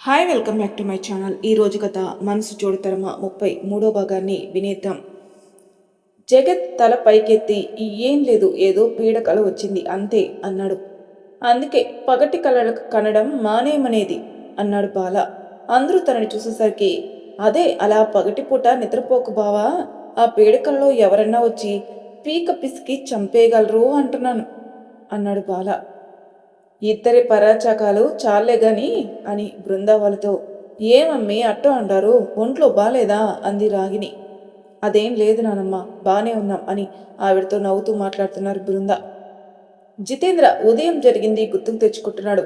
Hi welcome back to my channel. ఈరోజు కథ మనసు చూడతరమ 33వ భాగాన్ని వినేద్దాం. జగత్ తల పైకెత్తి ఏం లేదు, ఏదో పీడకల వచ్చింది అంతే అన్నాడు. అందుకే పగటి కలలకు కనడం మానేమనేది అన్నాడు బాల. అందరూ తనని చూసేసరికి అదే అలా పగటిపూట నిద్రపోకు బావా, ఆ పీడకల్లో ఎవరన్నా వచ్చి పీక పిసికి చంపేయగలరు అంటున్నాను అన్నాడు బాల. ఇద్దరి పరాచకాలు చాలే గాని అని బృందా వాళ్ళతో. ఏమమ్మీ అట్టో అంటారు, ఒంట్లో బాలేదా అంది రాగిని. అదేం లేదు నానమ్మ, బానే ఉన్నాం అని ఆవిడతో నవ్వుతూ మాట్లాడుతున్నారు బృందా. జితేంద్ర ఉదయం జరిగింది గుర్తుకు తెచ్చుకుంటున్నాడు.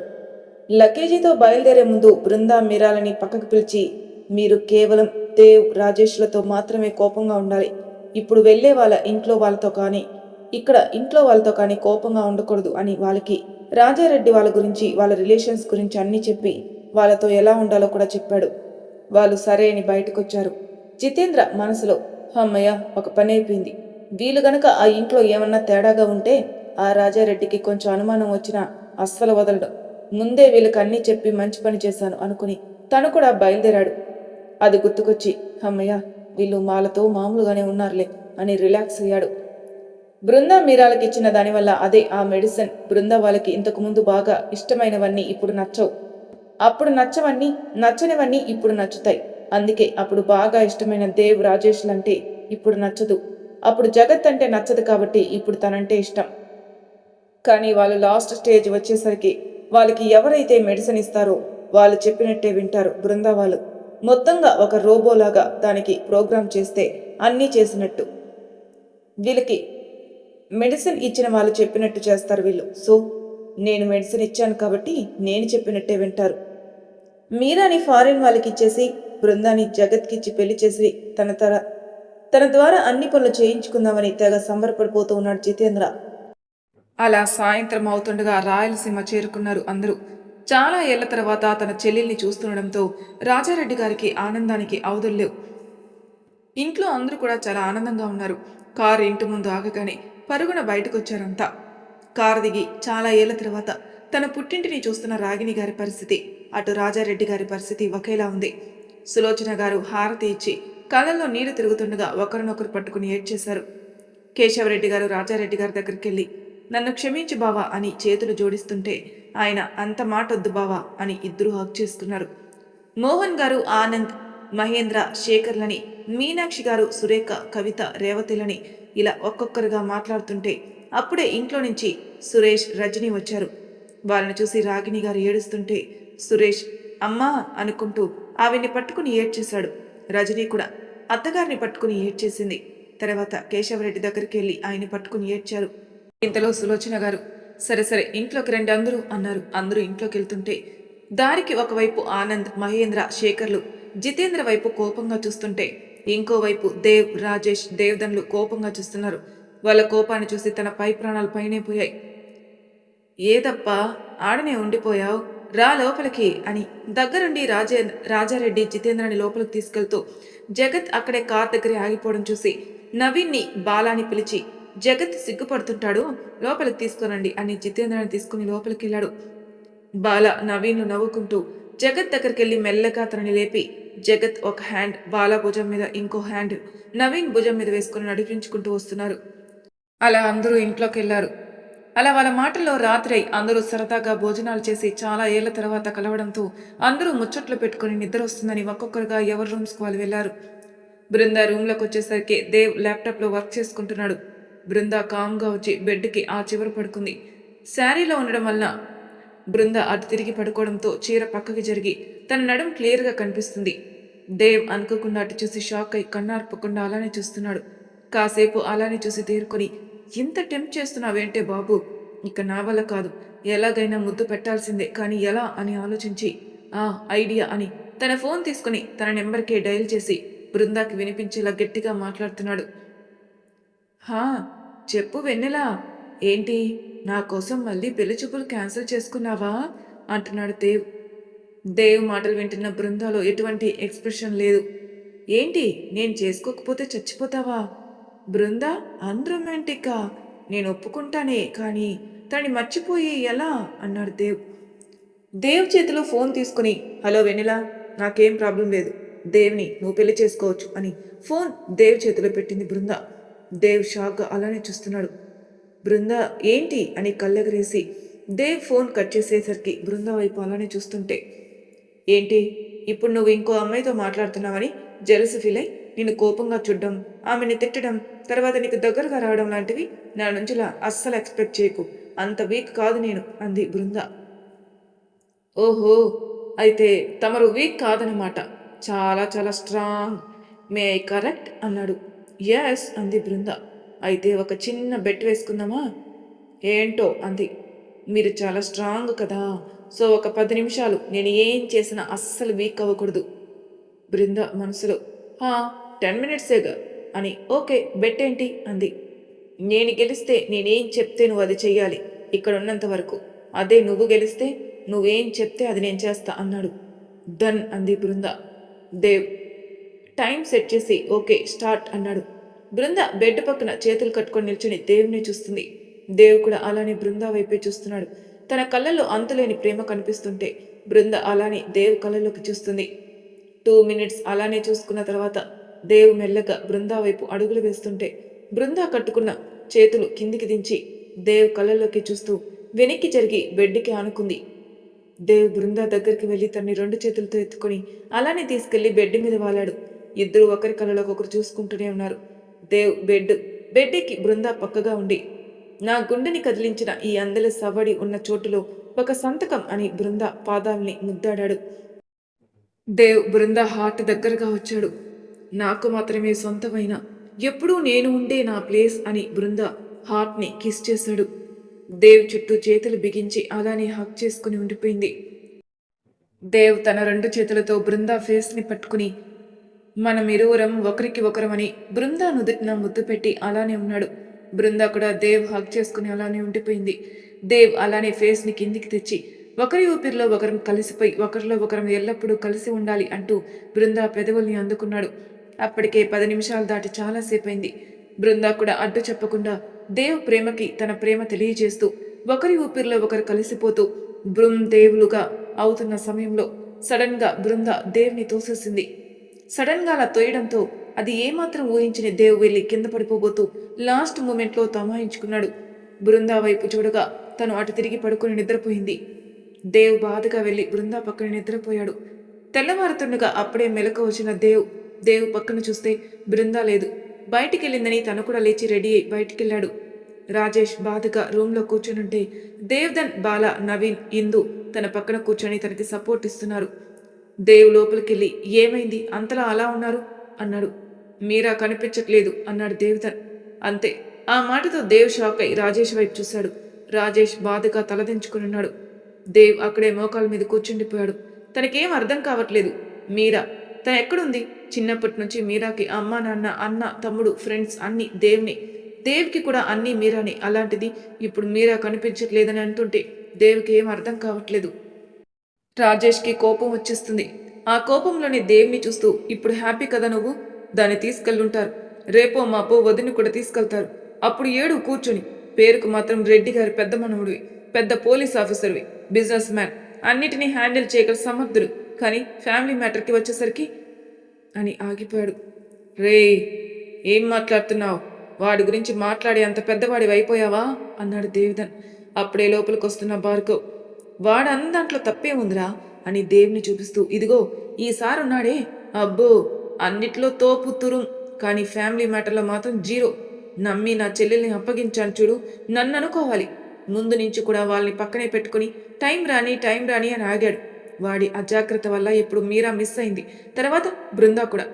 లగేజీతో బయలుదేరే ముందు బృందా మీరాలని పక్కకు పిలిచి, మీరు కేవలం దేవ్ రాజేష్లతో మాత్రమే కోపంగా ఉండాలి. ఇప్పుడు వెళ్లే వాళ్ళ ఇంట్లో వాళ్ళతో కానీ ఇక్కడ ఇంట్లో వాళ్ళతో కానీ కోపంగా ఉండకూడదు అని వాళ్ళకి రాజారెడ్డి వాళ్ళ గురించి, వాళ్ళ రిలేషన్స్ గురించి అన్నీ చెప్పి వాళ్ళతో ఎలా ఉండాలో కూడా చెప్పాడు. వాళ్ళు సరే అని బయటకొచ్చారు. జితేంద్ర మనసులో, అమ్మయ్య ఒక పని అయిపోయింది. వీళ్ళు గనక ఆ ఇంట్లో ఏమన్నా తేడాగా ఉంటే ఆ రాజారెడ్డికి కొంచెం అనుమానం వచ్చినా అస్సలు వదలడు. ముందే వీళ్ళకి అన్నీ చెప్పి మంచి పని చేశాను అనుకుని తను కూడా బయలుదేరాడు. అది గుర్తుకొచ్చి, అమ్మయ్య వీళ్ళు మాలతో మామూలుగానే ఉన్నారులే అని రిలాక్స్ అయ్యాడు. బృందా మీరాలకి ఇచ్చిన దానివల్ల, అదే ఆ మెడిసిన్, బృందా వాళ్ళకి ఇంతకుముందు బాగా ఇష్టమైనవన్నీ ఇప్పుడు నచ్చవు. అప్పుడు నచ్చనివన్నీ ఇప్పుడు నచ్చుతాయి. అందుకే అప్పుడు బాగా ఇష్టమైన దేవ్ రాజేష్లంటే ఇప్పుడు నచ్చదు. అప్పుడు జగత్ అంటే నచ్చదు కాబట్టి ఇప్పుడు తనంటే ఇష్టం. కానీ వాళ్ళు లాస్ట్ స్టేజ్ వచ్చేసరికి వాళ్ళకి ఎవరైతే మెడిసిన్ ఇస్తారో వాళ్ళు చెప్పినట్టే వింటారు. బృందా వాళ్ళు మొత్తంగా ఒక రోబోలాగా దానికి ప్రోగ్రామ్ చేస్తే అన్నీ చేసినట్టు. వీళ్ళకి మెడిసిన్ ఇచ్చిన వాళ్ళు చెప్పినట్టు చేస్తారు వీళ్ళు. సో నేను మెడిసిన్ ఇచ్చాను కాబట్టి నేను చెప్పినట్టే వింటారు. మీరాని ఫారిన్ వాళ్ళకి ఇచ్చేసి బృందాన్ని జగత్కిచ్చి పెళ్లి చేసి తన ద్వారా అన్ని పనులు చేయించుకుందామని తెగ సంబరపడిపోతూ ఉన్నాడు జితేంద్ర. అలా సాయంత్రం అవుతుండగా రాయలసీమ చేరుకున్నారు అందరూ. చాలా ఏళ్ల తర్వాత తన చెల్లెల్ని చూస్తుండడంతో రాజారెడ్డి గారికి ఆనందానికి అవధుల్లేవు. ఇంట్లో అందరూ కూడా చాలా ఆనందంగా ఉన్నారు. కారు ఇంటి ముందు ఆగగానే పరుగున బయటకొచ్చారంతా. కారు దిగి చాలా ఏళ్ల తర్వాత తన పుట్టింటిని చూస్తున్న రాగిణి గారి పరిస్థితి, అటు రాజారెడ్డి గారి పరిస్థితి ఒకేలా ఉంది. సులోచన గారు హారతి ఇచ్చి కళ్ళల్లో నీరు తిరుగుతుండగా ఒకరినొకరు పట్టుకుని ఏడ్చేశారు. కేశవరెడ్డి గారు రాజారెడ్డి గారి దగ్గరికి వెళ్ళి, నన్ను క్షమించు బావా అని చేతులు జోడిస్తుంటే ఆయన అంత మాటొద్దు బావా అని ఇద్దరూ హక్ చేసుకున్నారు. మోహన్ గారు ఆనంద్, మహేంద్ర, శేఖర్లని, మీనాక్షి గారు సురేఖ, కవిత, రేవతిలని ఇలా ఒక్కొక్కరుగా మాట్లాడుతుంటే అప్పుడే ఇంట్లో నుంచి సురేష్, రజని వచ్చారు. వాళ్ళని చూసి రాగిణి గారు ఏడుస్తుంటే సురేష్ అమ్మా అనుకుంటూ ఆవిడ్ని పట్టుకుని ఏడ్చేశాడు. రజనీ కూడా అత్తగారిని పట్టుకుని ఏడ్చేసింది. తర్వాత కేశవరెడ్డి దగ్గరికి వెళ్ళి ఆయన్ని పట్టుకుని ఏడ్చారు. ఇంతలో సులోచన గారు, సరే సరే ఇంట్లోకి రండి అందరూ అన్నారు. అందరూ ఇంట్లోకి వెళ్తుంటే దారికి ఒకవైపు ఆనంద్, మహేంద్ర, శేఖర్లు జితేంద్ర వైపు కోపంగా చూస్తుంటే ఇంకోవైపు దేవ్, రాజేష్, దేవదన్లు కోపంగా చూస్తున్నారు. వాళ్ళ కోపాన్ని చూసి తన పై ప్రాణాలు పైనే పోయాయి. ఏదప్పా ఆడనే ఉండిపోయావు, రా లోపలికి అని దగ్గరుండి రాజారెడ్డి జితేంద్రని లోపలికి తీసుకెళ్తూ జగత్ అక్కడే కార్ దగ్గరే ఆగిపోవడం చూసి నవీన్ని, బాలాని పిలిచి, జగత్ సిగ్గుపడుతుంటాడు, లోపలికి తీసుకురండి అని జితేంద్రని తీసుకుని లోపలికి వెళ్ళాడు. బాల, నవీన్లు నవ్వుకుంటూ జగత్ దగ్గరికి వెళ్ళి మెల్లగా తనని లేపి జగత్ ఒక హ్యాండ్ బాల భుజం మీద, ఇంకో హ్యాండ్ నవీన్ భుజం మీద వేసుకుని నడిపించుకుంటూ వస్తున్నారు. అలా అందరూ ఇంట్లోకి వెళ్ళారు. అలా వాళ్ళ మాటల్లో రాత్రి అందరూ సరదాగా భోజనాలు చేసి చాలా ఏళ్ల తర్వాత కలవడంతో అందరూ ముచ్చట్లు పెట్టుకుని నిద్ర వస్తుందని ఒక్కొక్కరుగా ఎవరి రూమ్స్కి వాళ్ళు వెళ్లారు. బృందా రూమ్లోకి వచ్చేసరికి దేవ్ ల్యాప్టాప్లో వర్క్ చేసుకుంటున్నాడు. బృందా కామ్గా వచ్చి బెడ్కి ఆ చివర పడుకుంది. శారీలో ఉండడం వల్ల బృంద అటు తిరిగి పడుకోవడంతో చీర పక్కకి జరిగి తన నడుం క్లియర్గా కనిపిస్తుంది. దేవ్ అనుకోకుండా అటు చూసి షాక్ అయి కన్నార్పకుండా అలానే చూస్తున్నాడు. కాసేపు అలానే చూసి తేరుకొని, ఎంత టెంప్ట్ చేస్తున్నావేంటే బాబు, ఇక నా వల్ల కాదు, ఎలాగైనా ముద్దు పెట్టాల్సిందే, కానీ ఎలా అని ఆలోచించి ఐడియా అని తన ఫోన్ తీసుకుని తన నెంబర్కే డయల్ చేసి బృందాకి వినిపించేలా గట్టిగా మాట్లాడుతున్నాడు. హా చెప్పు వెన్నెలా, ఏంటి నా కోసం మళ్ళీ పెళ్లి చూపులు క్యాన్సిల్ చేసుకున్నావా అంటున్నాడు దేవ్. దేవ్ మాటలు వింటున్న బృందాలో ఎటువంటి ఎక్స్ప్రెషన్ లేదు. ఏంటి నేను చేసుకోకపోతే చచ్చిపోతావా? బృందా అన్రొమాంటిక్గా, నేను ఒప్పుకుంటానే, కానీ తని మర్చిపోయి ఎలా అన్నాడు దేవ్. దేవ్ చేతిలో ఫోన్ తీసుకుని, హలో వెన్నెలా, నాకేం ప్రాబ్లం లేదు, దేవ్ని నువ్వు పెళ్లి చేసుకోవచ్చు అని ఫోన్ దేవ్ చేతిలో పెట్టింది బృంద. దేవ్ షాక్గా అలానే చూస్తున్నాడు. బృంద ఏంటి అని కళ్ళెగరేసి దేవ్ ఫోన్ కట్ చేసేసరికి బృంద వైపు అలానే చూస్తుంటే, ఏంటి ఇప్పుడు నువ్వు ఇంకో అమ్మాయితో మాట్లాడుతున్నావని జెలసి ఫీల్ అయి నిన్ను కోపంగా చూడడం, ఆమెని తిట్టడం, తర్వాత నీకు దగ్గరగా రావడం లాంటివి నా నుంచిలా అస్సలు ఎక్స్పెక్ట్ చేయకు. అంత వీక్ కాదు నేను అంది బృంద. ఓహో, అయితే తమరు వీక్ కాదనమాట, చాలా చాలా స్ట్రాంగ్, మే ఐ కరెక్ట్ అన్నాడు. ఎస్ అంది బృంద. అయితే ఒక చిన్న బెట్ వేసుకుందామా? ఏంటో అంది. మీరు చాలా స్ట్రాంగ్ కదా, సో ఒక 10 నిమిషాలు నేను ఏం చేసినా అస్సలు వీక్ అవ్వకూడదు. బృంద మనసులో, 10 మినిట్సేగా అని. ఓకే, బెట్ ఏంటి అంది. నేను గెలిస్తే నేనేం చెప్తే నువ్వు అది చెయ్యాలి ఇక్కడ ఉన్నంత వరకు. అదే నువ్వు గెలిస్తే నువ్వేం చెప్తే అది నేను చేస్తా అన్నాడు. డన్ అంది బృంద. దేవ్ టైం సెట్ చేసి ఓకే స్టార్ట్ అన్నాడు. బృంద బెడ్ పక్కన చేతులు కట్టుకొని నిల్చొని దేవుని చూస్తుంది. దేవ్ కూడా అలానే బృంద వైపే చూస్తున్నాడు. తన కళ్ళల్లో అంతులేని ప్రేమ కనిపిస్తుంటే బృంద అలానే దేవ్ కళ్ళలోకి చూస్తుంది. 2 మినిట్స్ అలానే చూసుకున్న తర్వాత దేవ్ మెల్లగా బృందా వైపు అడుగులు వేస్తుంటే బృందా కట్టుకున్న చేతులు కిందికి దించి దేవ్ కళ్ళల్లోకి చూస్తూ వెనక్కి జరిగి బెడ్కి ఆనుకుంది. దేవ్ బృందా దగ్గరికి వెళ్ళి తన్ని 2 చేతులతో ఎత్తుకొని అలానే తీసుకెళ్లి బెడ్ మీద వాలాడు. ఇద్దరు ఒకరి కళ్ళలోకి ఒకరు చూసుకుంటూనే ఉన్నారు. దేవ్ బెడ్కి బృందా పక్కగా ఉండి, నా గుండెని కదిలించిన ఈ అందల సవడి ఉన్న చోటులో ఒక సంతకం అని బృందా పాదాల్ని ముద్దాడాడు. దేవ్ బృందా హార్ట్ దగ్గరగా వచ్చాడు. నాకు మాత్రమే సొంతమైన, ఎప్పుడూ నేను ఉండే నా ప్లేస్ అని బృందా హార్ట్ని కిస్ చేశాడు. దేవ్ చుట్టూ చేతులు బిగించి అలానే హక్ చేసుకుని ఉండిపోయింది. దేవ్ తన 2 చేతులతో బృందా ఫేస్ని పట్టుకుని, మనమిరువురం ఒకరికి ఒకరమని బృందా నుదుటిన ముద్దు పెట్టి అలానే ఉన్నాడు. బృందా కూడా దేవ్ హక్ చేసుకుని అలానే ఉండిపోయింది. దేవ్ అలానే ఫేస్ని కిందికి తెచ్చి ఒకరి ఊపిరిలో ఒకరం కలిసిపోయి ఒకరిలో ఒకరం ఎల్లప్పుడూ కలిసి ఉండాలి అంటూ బృందా పెదవుల్ని అందుకున్నాడు. అప్పటికే 10 నిమిషాలు దాటి చాలాసేపైంది. బృందా కూడా అడ్డు చెప్పకుండా దేవ్ ప్రేమకి తన ప్రేమ తెలియజేస్తూ ఒకరి ఊపిరిలో ఒకరు కలిసిపోతూ దేవులుగా అవుతున్న సమయంలో సడన్గా బృందా దేవ్ని తోసేసింది. సడన్గా అలా తోయడంతో అది ఏమాత్రం ఊహించని దేవ్ వెళ్ళి కింద పడిపోబోతూ లాస్ట్ మూమెంట్లో తమాయించుకున్నాడు. బృందా వైపు చూడగా తను అటు తిరిగి పడుకుని నిద్రపోయింది. దేవ్ బాధగా వెళ్ళి బృందా పక్కన నిద్రపోయాడు. తెల్లవారుతుండగా అప్పుడే మెలకు వచ్చిన దేవ్ పక్కన చూస్తే బృందా లేదు. బయటికెళ్ళిందని తను కూడా లేచి రెడీ అయి బయటికెళ్ళాడు. రాజేష్ బాధగా రూమ్లో కూర్చొనుంటే దేవ్ధన్, బాల, నవీన్, ఇందు తన పక్కన కూర్చొని తనకి సపోర్ట్ ఇస్తున్నారు. దేవ్ లోపలికెళ్ళి ఏమైంది అంతలా అలా ఉన్నారు అన్నాడు. మీరా కనిపించట్లేదు అన్నాడు దేవ్ధన్. అంతే. ఆ మాటతో దేవ్ షాక్ అయి రాజేష్ వైపు చూశాడు. రాజేష్ బాధగా తలదించుకున్నాడు. దేవ్ అక్కడే మోకాల మీద కూర్చుండిపోయాడు. తనకేం అర్థం కావట్లేదు. మీరా తను ఎక్కడుంది? చిన్నప్పటి నుంచి మీరాకి అమ్మ, నాన్న, అన్న, తమ్ముడు, ఫ్రెండ్స్ అన్నీ దేవ్కి కూడా అన్నీ మీరాని. అలాంటిది ఇప్పుడు మీరా కనిపించట్లేదని అంటుంటే దేవ్కి ఏం అర్థం కావట్లేదు. రాజేష్కి కోపం వచ్చేస్తుంది. ఆ కోపంలోని దేవ్ని చూస్తూ, ఇప్పుడు హ్యాపీ కదా నువ్వు? దాన్ని తీసుకెళ్ళుంటారు. రేపో మాపో వదిని కూడా తీసుకెళ్తారు. అప్పుడు ఏడు కూర్చొని. పేరుకు మాత్రం రెడ్డి గారి పెద్ద మనవుడివి, పెద్ద పోలీస్ ఆఫీసర్వి, బిజినెస్ మ్యాన్, అన్నిటినీ హ్యాండిల్ చేయగల సమర్థుడు. కానీ ఫ్యామిలీ మ్యాటర్కి వచ్చేసరికి అని ఆగిపోయాడు. రే, ఏం మాట్లాడుతున్నావు? వాడి గురించి మాట్లాడి అంత పెద్దవాడివి అయిపోయావా అన్నాడు దేవిధన్. అప్పుడే లోపలికి వస్తున్న భార్గవ్, వాడందాంట్లో తప్పే ఉందిరా అని దేవ్ని చూపిస్తూ, ఇదిగో ఈసారి ఉన్నాడే, అబ్బో అన్నిట్లో తోపు తురుం, కానీ ఫ్యామిలీ మ్యాటర్లో మాత్రం జీరో. నమ్మి నా చెల్లెల్ని అప్పగించాను చూడు, నన్ను అనుకోవాలి. ముందు నుంచి కూడా వాళ్ళని పక్కనే పెట్టుకుని టైం రాని అని ఆగాడు. వాడి అజాగ్రత్త వల్ల ఇప్పుడు మీరా మిస్ అయింది, తర్వాత బృందా కూడా.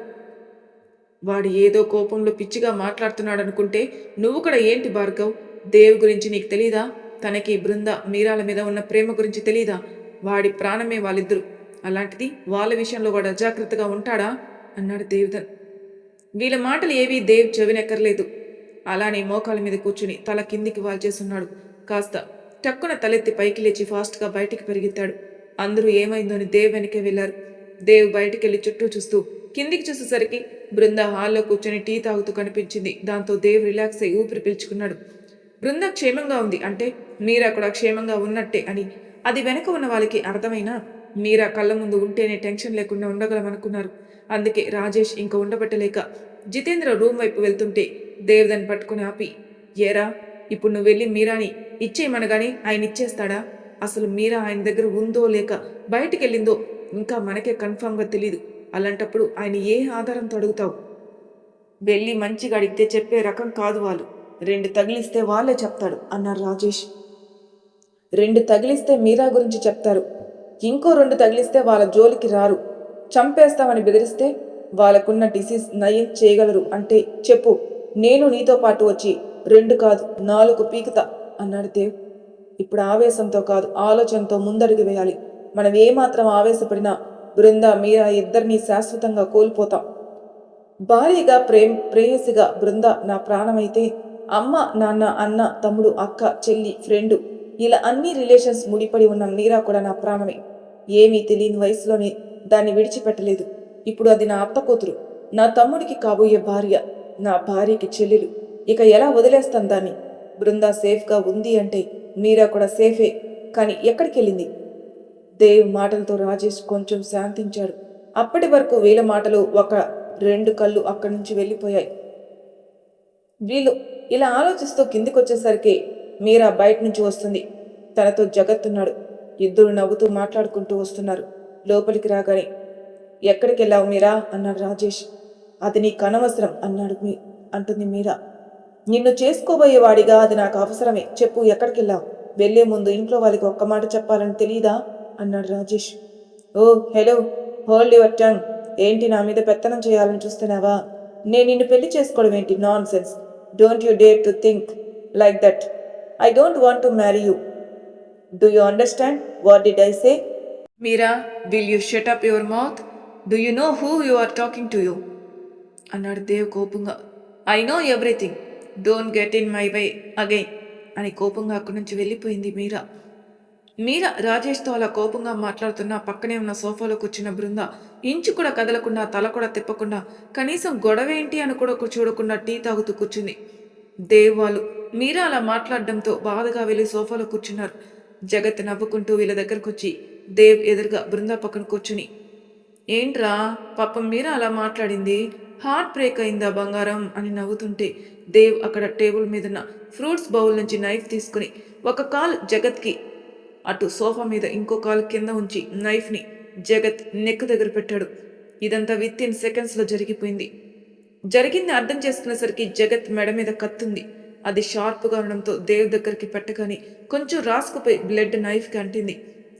వాడు ఏదో కోపంలో పిచ్చిగా మాట్లాడుతున్నాడనుకుంటే నువ్వు కూడా ఏంటి భార్గవ్? దేవ్ గురించి నీకు తెలీదా? తనకి బృంద, మీరాల మీద ఉన్న ప్రేమ గురించి తెలీదా? వాడి ప్రాణమే వాళ్ళిద్దరు. అలాంటిది వాళ్ళ విషయంలో వాడు అజాగ్రత్తగా ఉంటాడా అన్నాడు దేవ్ధన్. వీళ్ళ మాటలు ఏవీ దేవ్ చెవినెక్కర్లేదు. అలానే మోకాల మీద కూర్చుని తల కిందికి వాల్చేస్తున్నాడు. కాస్త టక్కున తలెత్తి పైకి లేచి ఫాస్ట్గా బయటికి పరిగెత్తాడు. అందరూ ఏమైందని దేవ్ వెనకే వెళ్లారు. దేవ్ బయటికెళ్లి చుట్టూ చూస్తూ కిందికి చూసేసరికి బృంద హాల్లో కూర్చొని టీ తాగుతూ కనిపించింది. దాంతో దేవ్ రిలాక్స్ అయి ఊపిరి పీల్చుకున్నాడు. బృంద క్షేమంగా ఉంది అంటే మీరా కూడా క్షేమంగా ఉన్నట్టే అని అది వెనక ఉన్న వాళ్ళకి అర్థమైనా మీరా కళ్ళ ముందు ఉంటేనే టెన్షన్ లేకుండా ఉండగలమనుకున్నారు. అందుకే రాజేష్ ఇంక ఉండబట్టలేక జితేంద్ర రూమ్ వైపు వెళ్తుంటే దేవదాన్ని పట్టుకుని ఆపి, ఏరా ఇప్పుడు నువ్వు వెళ్ళి మీరాని ఇచ్చేయమనగానే ఆయన ఇచ్చేస్తాడా? అసలు మీరా ఆయన దగ్గర ఉందో లేక బయటికెళ్ళిందో ఇంకా మనకే కన్ఫామ్గా తెలీదు. అలాంటప్పుడు ఆయన ఏ ఆధారంతో అడుగుతావు? వెళ్ళి మంచిగా అడిగితే చెప్పే రకం కాదు వాళ్ళు. 2 తగిలిస్తే వాళ్ళే చెప్తాడు అన్నారు రాజేష్. 2 తగిలిస్తే మీరా గురించి చెప్తారు. ఇంకో 2 తగిలిస్తే వాళ్ళ జోలికి రారు. చంపేస్తామని బెదిరిస్తే వాళ్ళకున్న డిసీజ్ నయం చేయగలరు అంటే చెప్పు. నేను నీతో పాటు వచ్చి 2 కాదు 4 పీకుతా అన్నాడు దేవ్. ఇప్పుడు ఆవేశంతో కాదు ఆలోచనతో ముందడుగు వేయాలి. మనం ఏమాత్రం ఆవేశపడినా బృంద మీరా ఇద్దరినీ శాశ్వతంగా కోల్పోతాం. భార్యగా ప్రేయసిగా బృంద నా ప్రాణమైతే అమ్మ నాన్న అన్న తమ్ముడు అక్క చెల్లి ఫ్రెండు ఇలా అన్ని రిలేషన్స్ ముడిపడి ఉన్న మీరా కూడా నా ప్రాణమే. ఏమీ తెలియని వయసులోనే దాన్ని విడిచిపెట్టలేదు. ఇప్పుడు అది నా అత్త కూతురు, నా తమ్ముడికి కాబోయే భార్య, నా భార్యకి చెల్లెలు. ఇక ఎలా వదిలేస్తాను దాన్ని? బృందా సేఫ్గా ఉంది అంటే మీరా కూడా సేఫే. కానీ ఎక్కడికి వెళ్ళింది? దేవ్ మాటలతో రాజేష్ కొంచెం శాంతించాడు. అప్పటి వరకు వీళ్ళ మాటలు 1-2 కళ్ళు అక్కడి నుంచి వెళ్ళిపోయాయి. వీళ్ళు ఇలా ఆలోచిస్తూ కిందికొచ్చేసరికి మీరా బయట నుంచి వస్తుంది. తనతో జగత్తున్నాడు. ఇద్దరు నవ్వుతూ మాట్లాడుకుంటూ వస్తున్నారు. లోపలికి రాగానే ఎక్కడికి వెళ్ళావు మీరా అన్నాడు రాజేష్. అది నీకు అనవసరం అంటుంది మీరా. నిన్ను చేసుకోబోయేవాడిగా అది నాకు అవసరమే. చెప్పు ఎక్కడికి వెళ్ళావు? వెళ్లే ముందు ఇంట్లో వాళ్ళకి ఒక్క మాట చెప్పాలని తెలీదా అన్నాడు రాజేష్. ఓ హలో, హోల్డ్ యువర్ టంగ్. ఏంటి నా మీద పెత్తనం చేయాలని చూస్తున్నావా? నేను నిన్ను పెళ్లి చేసుకోవడం ఏంటి? Nonsense. Don't you dare to think like that. I don't want to marry you. Do you understand what did I say? Meera, will you shut up your mouth? Do you know who you are talking to you అన్నాడు దేవ్ కోపంగా. I know everything. Don't get in my way again అని కోపంగా అక్కడి నుంచి వెళ్ళిపోయింది మీరా. మీరా రాజేష్తో అలా కోపంగా మాట్లాడుతున్నా పక్కనే ఉన్న సోఫాలో కూర్చున్న బృంద ఇంచు కూడా కదలకుండా తల కూడా తిప్పకుండా కనీసం గొడవ ఏంటి అని కూడా చూడకుండా టీ తాగుతూ కూర్చుంది. దేవ్ వాళ్ళు మీరా అలా మాట్లాడడంతో బాధగా వెళ్ళి సోఫాలో కూర్చున్నారు. జగత్ నవ్వుకుంటూ వీళ్ళ దగ్గరకు వచ్చి దేవ్ ఎదురుగా బృంద పక్కన కూర్చుని, ఏంట్రా పాపం మీరా అలా మాట్లాడింది? హార్ట్ బ్రేక్ అయిందా బంగారం అని నవ్వుతుంటే దేవ్ అక్కడ టేబుల్ మీదున్న ఫ్రూట్స్ బౌల్ నుంచి నైఫ్ తీసుకుని ఒక కాలు జగత్కి అటు సోఫా మీద ఇంకో కాలు కింద ఉంచి నైఫ్ని జగత్ నెక్ దగ్గర పెట్టాడు. ఇదంతా విత్-ఇన్ సెకండ్స్లో జరిగిపోయింది. జరిగింది అర్థం చేసుకునేసరికి జగత్ మెడ మీద కత్తుంది. అది షార్ప్గా ఉండడంతో దేవ్ దగ్గరికి పెట్టగానే కొంచెం రాసుకుపోయి బ్లడ్ నైఫ్కి అంటింది.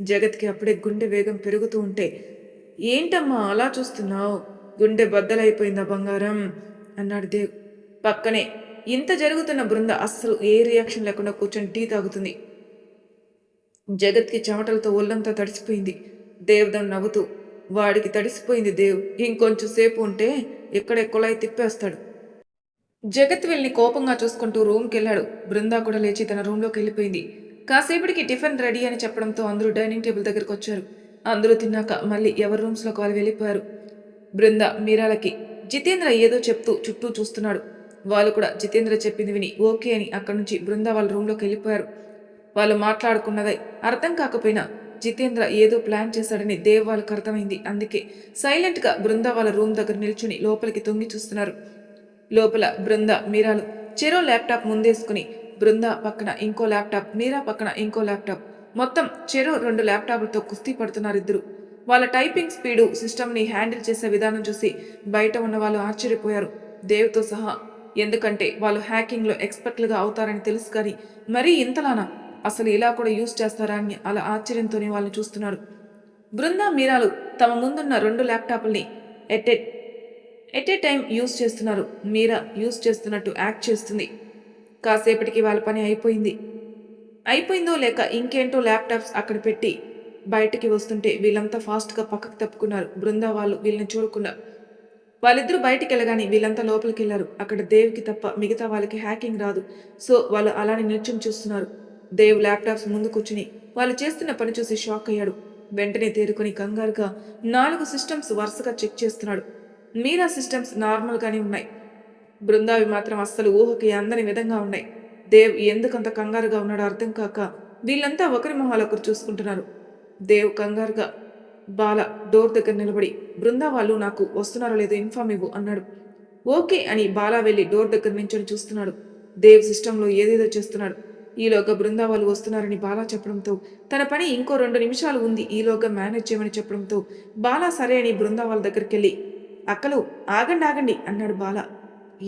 జగత్కి అప్పుడే గుండె వేగం పెరుగుతూ ఉంటే, ఏంటమ్మా అలా చూస్తున్నావు? గుండె బద్దలైపోయిందా బంగారం అన్నాడు దేవ్. పక్కనే ఇంత జరుగుతున్న బృంద అస్సలు ఏ రియాక్షన్ లేకుండా కూర్చొని టీ తాగుతుంది. జగత్కి చెమటలతో ఒళ్ళంతా తడిసిపోయింది. దేవ్దం నవ్వుతూ, వాడికి తడిసిపోయింది దేవ్, ఇంకొంచెం సేపు ఉంటే ఎక్కడే కుళాయి తిప్పేస్తాడు. జగత్ వెళ్ళి కోపంగా చూసుకుంటూ రూమ్కి వెళ్ళాడు. బృందా కూడా లేచి తన రూమ్లోకి వెళ్ళిపోయింది. కాసేపటికి టిఫిన్ రెడీ అని చెప్పడంతో అందరూ డైనింగ్ టేబుల్ దగ్గరకు వచ్చారు. అందరూ తిన్నాక మళ్ళీ ఎవరి రూమ్స్లోకి వాళ్ళు వెళ్ళిపోయారు. బృంద మీరాలకి జితేంద్ర ఏదో చెప్తూ చుట్టూ చూస్తున్నాడు. వాళ్ళు కూడా జితేంద్ర చెప్పింది విని ఓకే అని అక్కడి నుంచి బృంద వాళ్ళ రూమ్లోకి వెళ్ళిపోయారు. వాళ్ళు మాట్లాడుకున్నదే అర్థం కాకపోయినా జితేంద్ర ఏదో ప్లాన్ చేశాడని దేవ్ వాళ్ళకు అర్థమైంది. అందుకే సైలెంట్గా బృంద వాళ్ళ రూమ్ దగ్గర నిల్చుని లోపలికి తొంగి చూస్తున్నారు. లోపల బృంద మీరాలు చెరో ల్యాప్టాప్ ముందేసుకుని బృంద పక్కన ఇంకో ల్యాప్టాప్, మీరా పక్కన ఇంకో ల్యాప్టాప్, మొత్తం చెరో 2 ల్యాప్టాప్లతో కుస్తీ పడుతున్నారు ఇద్దరు. వాళ్ళ టైపింగ్ స్పీడు, సిస్టమ్ని హ్యాండిల్ చేసే విధానం చూసి బయట ఉన్న వాళ్ళు ఆశ్చర్యపోయారు, దేవ్తో సహా. ఎందుకంటే వాళ్ళు హ్యాకింగ్లో ఎక్స్పర్ట్లుగా అవుతారని తెలుసు, కానీ మరీ ఇంతలానా, అసలు ఇలా కూడా యూజ్ చేస్తారా అని అలా ఆశ్చర్యంతోనే వాళ్ళని చూస్తున్నారు. బృంద మీరాలు తమ ముందున్న 2 ల్యాప్టాప్ల్ని ఎట్ ఏ టైం యూజ్ చేస్తున్నారు. మీరా యూజ్ చేస్తున్నట్టు యాక్ట్ చేస్తుంది. కాసేపటికి వాళ్ళ పని అయిపోయిందో లేక ఇంకేంటో ల్యాప్టాప్స్ అక్కడ పెట్టి బయటికి వస్తుంటే వీళ్ళంతా ఫాస్ట్గా పక్కకు తప్పుకున్నారు. బృందా వాళ్ళు వీళ్ళని చూడకుండా. వాళ్ళిద్దరూ బయటికి వెళ్ళగానే వీళ్ళంతా లోపలికి వెళ్ళారు. అక్కడ దేవ్కి తప్ప మిగతా వాళ్ళకి హ్యాకింగ్ రాదు. సో వాళ్ళు అలానే నిల్చుని చూస్తున్నారు. దేవ్ ల్యాప్టాప్స్ ముందు కూర్చుని వాళ్ళు చేస్తున్న పని చూసి షాక్ అయ్యాడు. వెంటనే తేరుకొని కంగారుగా 4 సిస్టమ్స్ వరుసగా చెక్ చేస్తున్నాడు. మీరా సిస్టమ్స్ నార్మల్గానే ఉన్నాయి. బృందావి మాత్రం అస్సలు ఊహకి అందని విధంగా ఉన్నాయి. దేవ్ ఎందుకంత కంగారుగా ఉన్నాడో అర్థం కాక వీళ్ళంతా ఒకరి మొహాలు ఒకరు చూసుకుంటున్నారు. దేవ్ కంగారుగా బాల డోర్ దగ్గర నిలబడి, బృందా వాళ్ళు నాకు వస్తున్నారో లేదో ఇన్ఫార్మ్ ఇవ్వు అన్నాడు. ఓకే అని బాలా వెళ్ళి డోర్ దగ్గర నించొని చూస్తున్నాడు. దేవ్ సిస్టంలో ఏదేదో చేస్తున్నాడు. ఈలోగా బృందా వాళ్ళు వస్తున్నారని బాలా చెప్పడంతో తన పని ఇంకో 2 నిమిషాలు ఉంది, ఈలోగా మేనేజ్ చేయమని చెప్పడంతో బాలా సరే అని బృందా వాళ్ళ దగ్గరికి వెళ్ళి, అక్కలు ఆగండి ఆగండి అన్నాడు బాలా.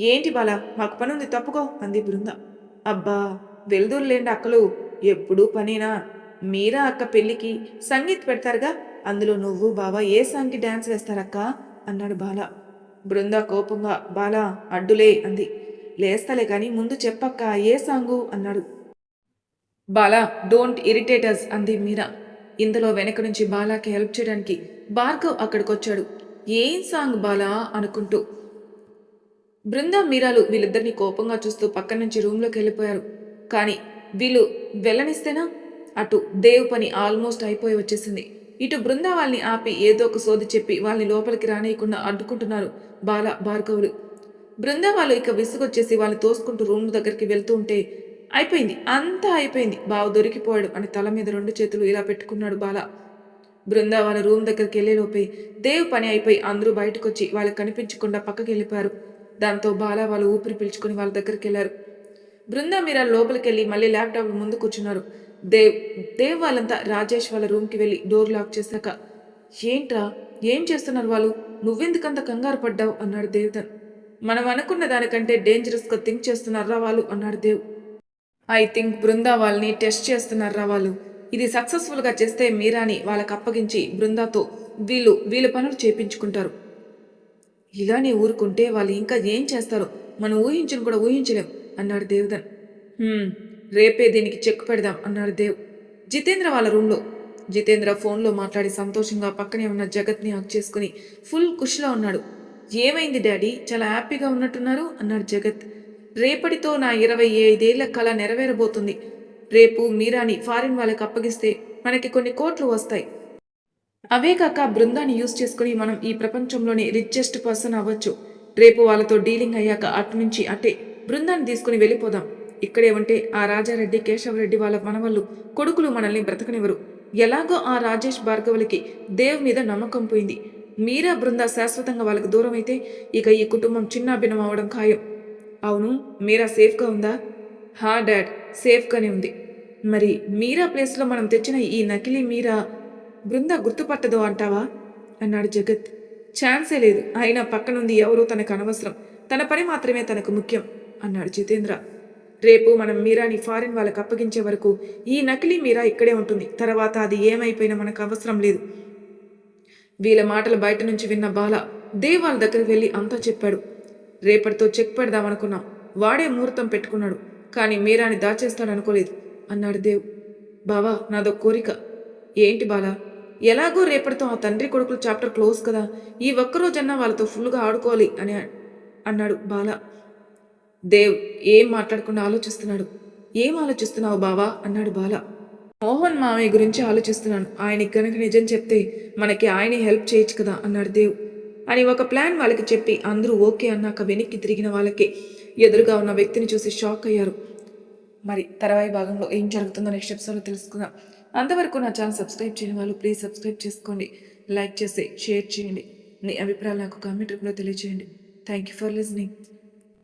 ఏంటి బాలా, మాకు పని ఉంది తప్పుకో అంది బృంద. అబ్బా వెళ్దూరులేండి అక్కలు, ఎప్పుడూ పనేనా? మీరా అక్క పెళ్ళికి సంగీత్ పెడతారుగా, అందులో నువ్వు బావా ఏ సాంగ్కి డాన్స్ వేస్తారక్క అన్నాడు బాలా. బృంద కోపంగా బాలా అడ్డులే అంది. లేస్తలే కానీ ముందు చెప్పక్క ఏ సాంగు అన్నాడు. బాలా డోంట్ ఇరిటేటర్స్ అంది మీరా. ఇందులో వెనక నుంచి బాలాకి హెల్ప్ చేయడానికి భార్గవ్ అక్కడికొచ్చాడు. ఏం సాంగ్ బాలా అనుకుంటూ. బృందా మీరాలు వీళ్ళిద్దరిని కోపంగా చూస్తూ పక్క నుంచి రూమ్లోకి వెళ్ళిపోయారు. కానీ వీళ్ళు వెళ్ళనిస్తేనా? అటు దేవ్ పని ఆల్మోస్ట్ అయిపోయి వచ్చేసింది. ఇటు బృందా వాళ్ళని ఆపి ఏదో ఒక సోది చెప్పి వాళ్ళని లోపలికి రానియకుండా అడ్డుకుంటున్నారు బాల భార్గవులు. బృందా వాళ్ళు ఇక విసుగొచ్చేసి వాళ్ళని తోసుకుంటూ రూమ్ దగ్గరికి వెళ్తూ ఉంటే, అయిపోయింది అంతా అయిపోయింది, బావ దొరికిపోయాడు అని తల మీద 2 చేతులు ఇలా పెట్టుకున్నాడు బాల. బృందా వాళ్ళ రూమ్ దగ్గరికి వెళ్ళేలోపే దేవ్ పని అయిపోయి అందరూ బయటకొచ్చి వాళ్ళకి కనిపించకుండా పక్కకి వెళ్ళిపోయారు. దాంతో బాల వాళ్ళు ఊపిరి పీల్చుకుని వాళ్ళ దగ్గరికి వెళ్ళారు. బృందా మీరా లోపలికి వెళ్ళి మళ్ళీ ల్యాప్టాప్ ముందు కూర్చున్నారు. దేవ్ వాళ్ళంతా రాజేష్ వాళ్ళ రూమ్కి వెళ్ళి డోర్ లాక్ చేశాక, ఏంట్రా ఏం చేస్తున్నారు వాళ్ళు, నువ్వెందుకంత కంగారు పడ్డావు అన్నాడు దేవ్ధన్. మనం అనుకున్న దానికంటే డేంజరస్గా థింక్ చేస్తున్నారా వాళ్ళు అన్నాడు దేవ్. ఐ థింక్ బృందా వాళ్ళని టెస్ట్ చేస్తున్నారా వాళ్ళు. ఇది సక్సెస్ఫుల్గా చేస్తే మీరాని వాళ్ళకి అప్పగించి బృందాతో వీళ్ళ పనులు చేపించుకుంటారు. ఇలానే ఊరుకుంటే వాళ్ళు ఇంకా ఏం చేస్తారో మనం ఊహించను కూడా ఊహించలేం అన్నాడు దేవ్ధన్. రేపే దీనికి చెక్ పెడదాం అన్నాడు దేవ్. జితేంద్ర వాళ్ళ రూమ్లో జితేంద్ర ఫోన్లో మాట్లాడి సంతోషంగా పక్కనే ఉన్న జగత్ని హక్ చేసుకుని ఫుల్ ఖుషిలో ఉన్నాడు. ఏమైంది డాడీ, చాలా హ్యాపీగా ఉన్నట్టున్నారు అన్నాడు జగత్. రేపటితో నా 25 ఏళ్ల కళ నెరవేరబోతుంది. రేపు మీరాని ఫారిన్ వాళ్ళకి అప్పగిస్తే మనకి కొన్ని కోట్లు వస్తాయి. అవే కాక బృందాన్ని యూజ్ చేసుకుని మనం ఈ ప్రపంచంలోని రిచెస్ట్ పర్సన్ అవ్వచ్చు. రేపు వాళ్ళతో డీలింగ్ అయ్యాక అటు నుంచి అటే బృందాన్ని తీసుకుని వెళ్ళిపోదాం. ఇక్కడే ఉంటే ఆ రాజారెడ్డి కేశవరెడ్డి వాళ్ళ మనవళ్ళు కొడుకులు మనల్ని బ్రతకనివ్వరు. ఎలాగో ఆ రాజేష్ భార్గవులకి దేవ్ మీద నమ్మకం పోయింది. మీరా బృంద శాశ్వతంగా వాళ్ళకి దూరం అయితే ఇక ఈ కుటుంబం చిన్నాభిన్నం అవడం ఖాయం. అవును, మీరా సేఫ్గా ఉందా? హా డాడ్, సేఫ్గానే ఉంది. మరి మీరా ప్లేస్లో మనం తెచ్చిన ఈ నకిలీ మీరా బృంద గుర్తుపట్టదు అంటావా అన్నాడు జగత్. ఛాన్సే లేదు, అయినా పక్కనుంది ఎవరో తనకు అనవసరం, తన పని మాత్రమే తనకు ముఖ్యం అన్నాడు జితేంద్ర. రేపు మనం మీరాని ఫారిన్ వాళ్ళకి అప్పగించే వరకు ఈ నకిలీ మీరా ఇక్కడే ఉంటుంది. తర్వాత అది ఏమైపోయినా మనకు అవసరం లేదు. వీళ్ళ మాటలు బయట నుంచి విన్న బాల దేవ్ వాళ్ళ దగ్గరికి వెళ్ళి అంతా చెప్పాడు. రేపటితో చెక్ పెడదామనుకున్నాం, వాడే ముహూర్తం పెట్టుకున్నాడు, కానీ మీరాని దాచేస్తాడనుకోలేదు అన్నాడు దేవ్. బావా నాదో కోరిక. ఏంటి బాలా? ఎలాగో రేపటితో ఆ తండ్రి కొడుకులు చాప్టర్ క్లోజ్ కదా, ఈ ఒక్కరోజన్నా వాళ్ళతో ఫుల్గా ఆడుకోవాలి అని అన్నాడు బాల. దేవ్ ఏం మాట్లాడకుండా ఆలోచిస్తున్నాడు. ఏం ఆలోచిస్తున్నావు బావా అన్నాడు బాల. మోహన్ మామయ్య గురించి ఆలోచిస్తున్నాను. ఆయనకి కనుక నిజం చెప్తే మనకి ఆయనే హెల్ప్ చేయొచ్చు కదా అన్నాడు దేవ్. అని ఒక ప్లాన్ వాళ్ళకి చెప్పి అందరూ ఓకే అన్నాక వెనక్కి తిరిగిన వాళ్ళకి ఎదురుగా ఉన్న వ్యక్తిని చూసి షాక్ అయ్యారు. మరి తర్వాయి భాగంలో ఏం జరుగుతుందో నెక్స్ట్ ఎపిసోడ్లో తెలుసుకుందాం. అంతవరకు నా ఛానల్ సబ్స్క్రైబ్ చేయని వాళ్ళు ప్లీజ్ సబ్స్క్రైబ్ చేసుకోండి, లైక్ చేసి షేర్ చేయండి, మీ అభిప్రాయాలు నాకు కామెంట్ రూపంలో తెలియజేయండి. Thank you for listening.